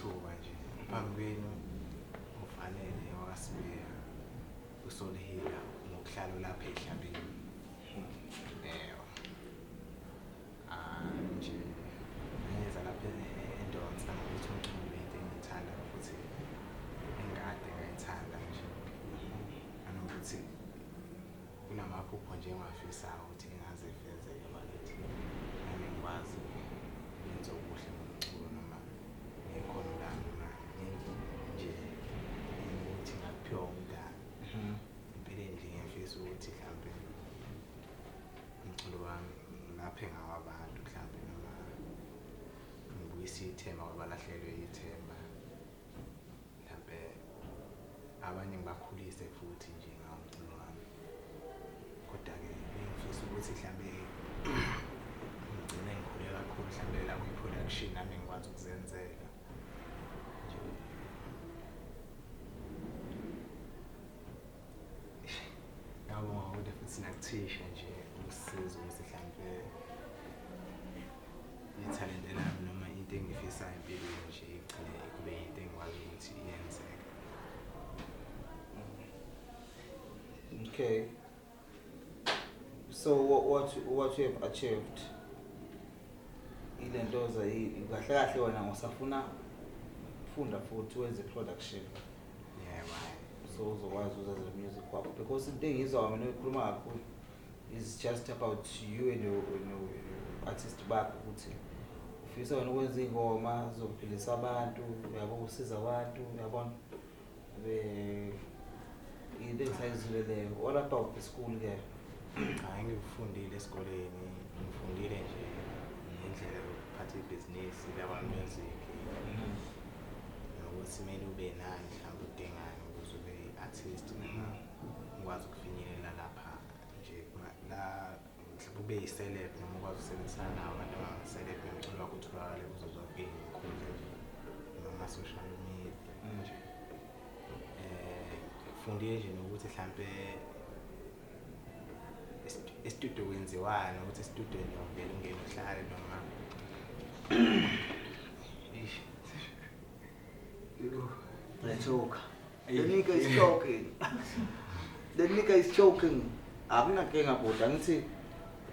ithuba nje phambi kwenu ufanele wakasibiya usolihila ngokuhlala lapha ehlambini nje ngeza lapha endonsa ukuthi umculo into engithanda futhi engade ngayithanda nje anokuthi kunamaphupho nje engiwafisayo ukuthi ngingazifezeke bakithi nami ngikwazi ukwenza okuhle ngomculo noma ngekhono lami nje ukuthi ngaphiwa umdali empilweni nje ngiyafisa ukuthi mhlambe umculo wami ngilaphe ngawo abantu mhlambe noma ngibuyise ithemba kwabalahlelwe ithemba mhlambe abanye ngibakhulise futhi nje ngawo umculo wami kodwa-ke ngifisa ukuthi mhlambe ngigcine ngikhule kakhulu mhlambe la kwi-production nami ngikwazi ukuzenzela nje ngiyabonga ukuthi futhi nakuthisha nje ukusisiza ukuthi mhlambe ithalente lami noma into engifisayo empilweni nje igcine kube into engikwazi ukuthi iyenzeke. Okay. So what you have achieved ile ntoza kahle kahle wena ngosafuna ufunda futhi wenze production. Yeah, right. So uzokwazi uzazi music kwakho because into engizwa mina ukhuluma kakhulu is just about you and your artist bakho ukuthi ufisa wena ukwenza ingoma zokuphilisa abantu uyabo usiza abantu uyabona into engisayizwile leyo. All about the school ke Hayi ngifundile esikoleni ngifundile nje ngendlela yokuphatha ibhizinisi labantu-music nokuthi kumele ube nani mhlawumbe udingani ukuze ube i-artist noma ukwazi ukufinyelela lapha nje la mhlawumbe ube yi-celeb noma ukwazi ukusebenzisana nabo abantu abangu-celeb nomculo wakho utholakale kuzo zonke iy'nkundla nje noma social media nje ngifundile nje nokuthi mhlampe estudio kwenziwani ukuthi estudio nje uvele ungene uhlale noma The nigga is choking. Akunankinga bhuti angithi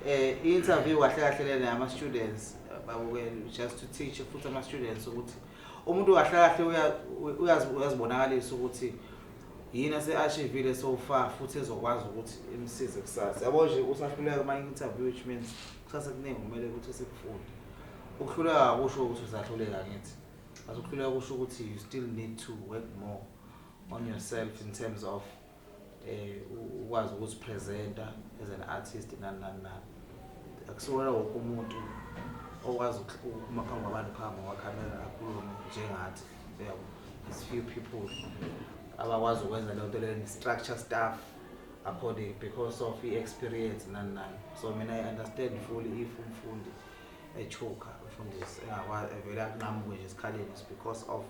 i-interview kahle kahle lena ama students just to teach futhi ama students ukuthi umuntu kahle kahle uyazibonakalisa ukuthi yini ase-achievile so far futhi ezokwazi ukuthi imsize kusasa. Yabo nje usahluleka kuma-interview which means kusasa kuningi kumele ukuthi sikufunde. Ukuhluleka akusho ukuthi usahluleka ngithi. Akuhluleka kusho ukuthi you still need to work more on yourself in terms of ukwazi ukuzipresenta as an artist nani. Akusuwela wonke umuntu okwazi ukuma phambi kwabantu phambi kwakhamera akhulume njengathi. There's few people abakwazi ukwenza lento le structure stuff according because of the experience nani. So mina I understand fully if umfundi echoka umfundisi engakwazi evela kunamwe nje isikhaleni because of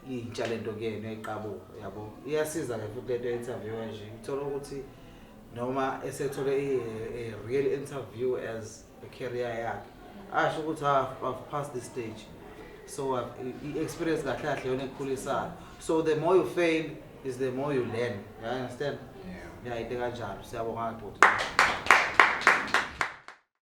iy'ntshalo kuyena eqabo yabo iyasiza ke futhi lento interview nje uthola ukuthi noma esethole a real interview as a career yakhe asho ukuthi I've passed this stage. So experience kahle kahle yona ekukhulisayo. So the more you fail is the more you learn. You understand? Yeah. Yeah, into kanjalo. Siyabonga bhuti.